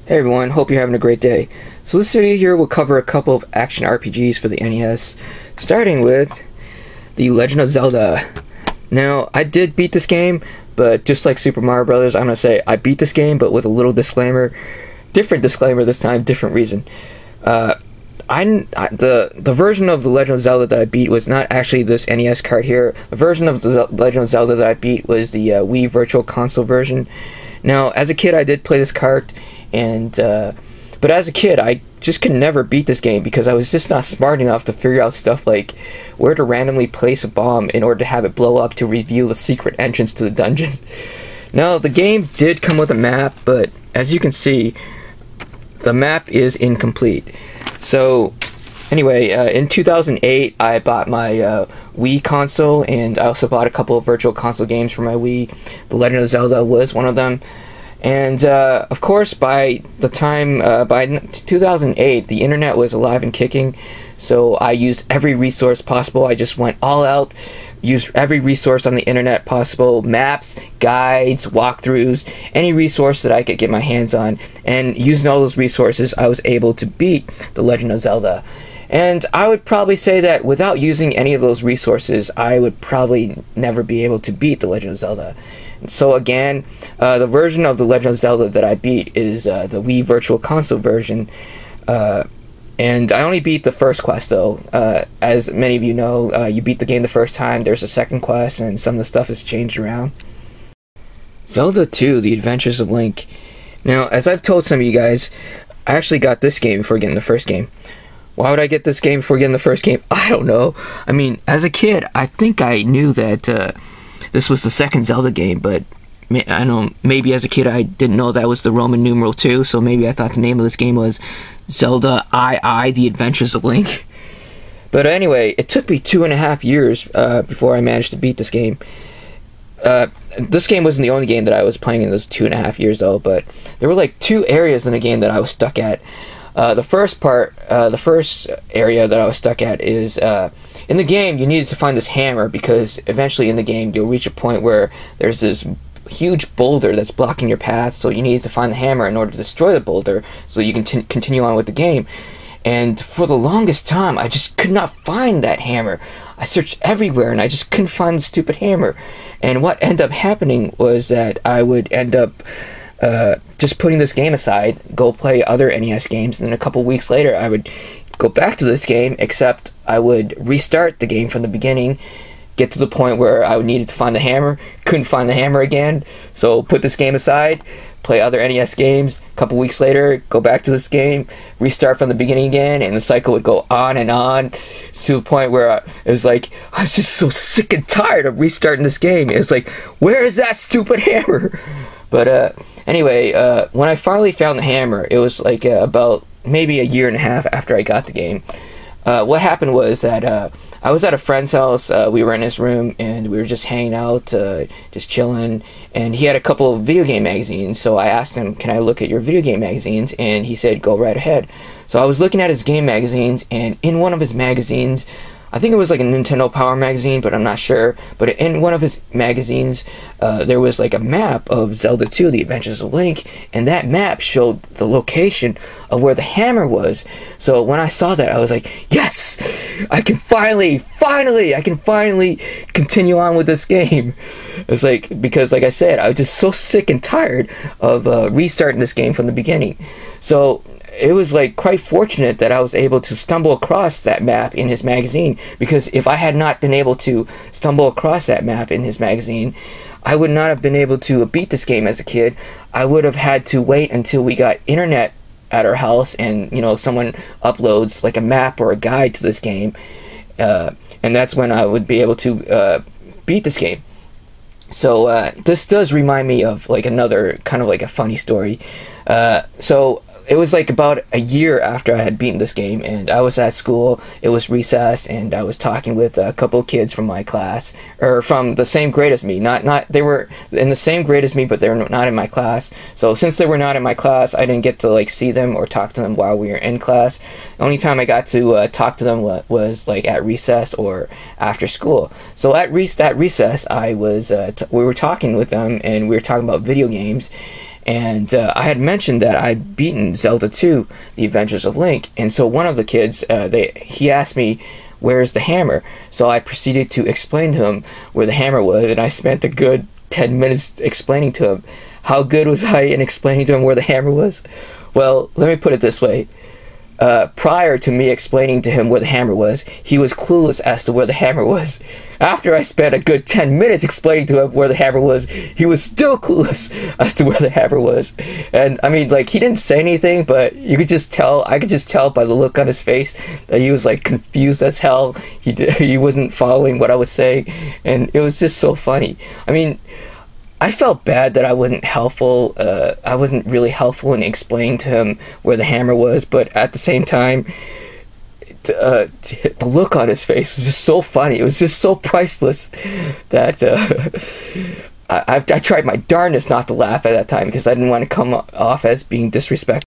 Hey everyone, hope you're having a great day. So this video here will cover a couple of action RPGs for the NES, starting with The Legend of Zelda. Now, I did beat this game, but just like Super Mario Brothers, I'm going to say I beat this game, but with a little disclaimer. Different disclaimer this time, different reason. The version of The Legend of Zelda that I beat was not actually this NES card here. The version of The Legend of Zelda that I beat was the Wii Virtual Console version. Now, as a kid, I did play this card, but as a kid, I just could never beat this game because I was just not smart enough to figure out stuff like where to randomly place a bomb in order to have it blow up to reveal the secret entrance to the dungeon. Now, the game did come with a map, but as you can see, the map is incomplete. So, anyway, in 2008, I bought my Wii console, and I also bought a couple of Virtual Console games for my Wii. The Legend of Zelda was one of them. And, of course, by 2008, the internet was alive and kicking, so I used every resource possible. I just went all out, used every resource on the internet possible, maps, guides, walkthroughs, any resource that I could get my hands on, and using all those resources, I was able to beat The Legend of Zelda. And I would probably say that without using any of those resources, I would probably never be able to beat The Legend of Zelda. So again, the version of The Legend of Zelda that I beat is the Wii Virtual Console version, and I only beat the first quest though. As many of you know, you beat the game the first time, there's a second quest, and some of the stuff has changed around. Zelda II: The Adventures of Link. Now, as I've told some of you guys, I actually got this game before getting the first game. Why would I get this game before getting the first game? I don't know. I mean, as a kid, I think I knew that this was the second Zelda game, but I know maybe as a kid I didn't know that was the Roman numeral 2, so maybe I thought the name of this game was Zelda II: The Adventures of Link. But anyway, it took me 2.5 years before I managed to beat this game. This game wasn't the only game that I was playing in those 2.5 years though, but there were like 2 areas in the game that I was stuck at. The first area that I was stuck at is, in the game, you needed to find this hammer because eventually in the game you'll reach a point where there's this huge boulder that's blocking your path, so you needed to find the hammer in order to destroy the boulder so you can continue on with the game. And for the longest time, I just could not find that hammer. I searched everywhere and I just couldn't find the stupid hammer. And what ended up happening was that I would end up just putting this game aside, go play other NES games, and then a couple weeks later I would go back to this game, except I would restart the game from the beginning, get to the point where I needed to find the hammer, couldn't find the hammer again, so put this game aside, play other NES games, a couple weeks later, go back to this game, restart from the beginning again, and the cycle would go on and on, to the point where it was like, I was just so sick and tired of restarting this game. It was like, where is that stupid hammer? But anyway, when I finally found the hammer, it was like about maybe a year and a half after I got the game. What happened was that I was at a friend's house. We were in his room and we were just hanging out, just chilling, and he had a couple of video game magazines, so I asked him, can I look at your video game magazines? And he said, go right ahead. So I was looking at his game magazines, and in one of his magazines, I think it was like a Nintendo Power magazine, but I'm not sure. But in one of his magazines, there was like a map of Zelda II: The Adventures of Link, and that map showed the location of where the hammer was. So when I saw that, I was like, yes! I can finally continue on with this game. It's like, because like I said, I was just so sick and tired of restarting this game from the beginning. So it was like quite fortunate that I was able to stumble across that map in his magazine, because if I had not been able to stumble across that map in his magazine, I would not have been able to beat this game as a kid. I would have had to wait until we got internet at our house and, you know, someone uploads like a map or a guide to this game, and that's when I would be able to beat this game. So this does remind me of like another kind of like a funny story. So it was like about a year after I had beaten this game, and I was at school. It was recess, and I was talking with a couple of kids from my class, or from the same grade as me. They were in the same grade as me, but they were not in my class. So since they were not in my class, I didn't get to like see them or talk to them while we were in class. The only time I got to talk to them was like at recess or after school. So at recess, I was we were talking with them, and we were talking about video games. and I had mentioned that I'd beaten Zelda II, The Adventures of Link, and so one of the kids, he asked me, "Where's the hammer?" So I proceeded to explain to him where the hammer was, and I spent a good 10 minutes explaining to him. How good was I in explaining to him where the hammer was? Well, let me put it this way. Prior to me explaining to him where the hammer was, he was clueless as to where the hammer was. After I spent a good 10 minutes explaining to him where the hammer was, he was still clueless as to where the hammer was. And, I mean, like, he didn't say anything, but you could just tell, I could just tell by the look on his face that he was, like, confused as hell. He wasn't following what I was saying, and it was just so funny. I mean, I felt bad that I wasn't helpful. I wasn't really helpful in explaining to him where the hammer was, but at the same time, the look on his face was just so funny. It was just so priceless that I tried my darndest not to laugh at that time because I didn't want to come off as being disrespectful.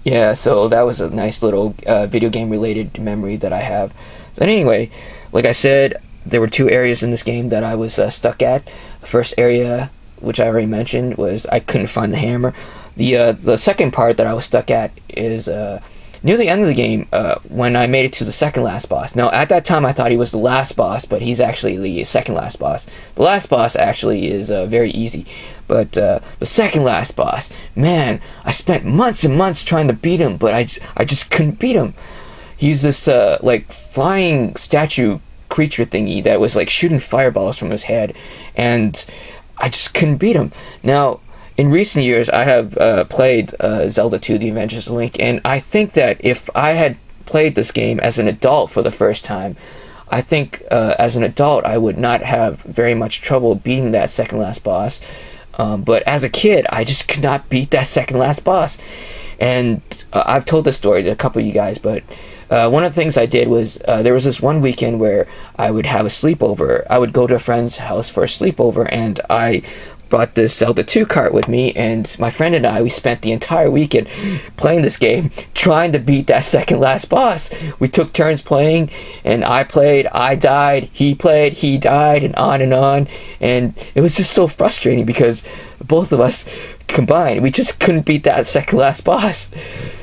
Yeah, so that was a nice little video game related memory that I have. But anyway, like I said, there were two areas in this game that I was stuck at. The first area, which I already mentioned, was I couldn't find the hammer. The second part that I was stuck at is near the end of the game, when I made it to the second last boss. Now, at that time, I thought he was the last boss, but he's actually the second last boss. The last boss actually is very easy, but the second last boss, man, I spent months and months trying to beat him, but I just couldn't beat him. He's this like flying statue creature thingy that was like shooting fireballs from his head, and I just couldn't beat him. Now, in recent years, I have played Zelda II, The Adventures of Link, and I think that if I had played this game as an adult for the first time, I think as an adult I would not have very much trouble beating that second last boss. But as a kid, I just could not beat that second last boss. And I've told this story to a couple of you guys, but one of the things I did was there was this one weekend where I would have a sleepover. I would go to a friend's house for a sleepover, and I brought this Zelda II cart with me, and my friend and I, we spent the entire weekend playing this game, trying to beat that second last boss. We took turns playing, and I played, I died, he played, he died, and on, and it was just so frustrating because both of us combined, we just couldn't beat that second last boss.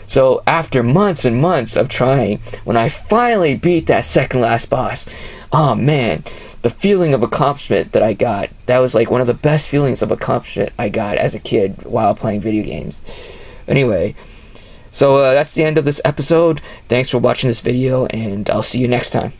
So after months and months of trying, when I finally beat that second last boss, oh man, the feeling of accomplishment that I got, that was like one of the best feelings of accomplishment I got as a kid while playing video games. Anyway, so that's the end of this episode. Thanks for watching this video, and I'll see you next time.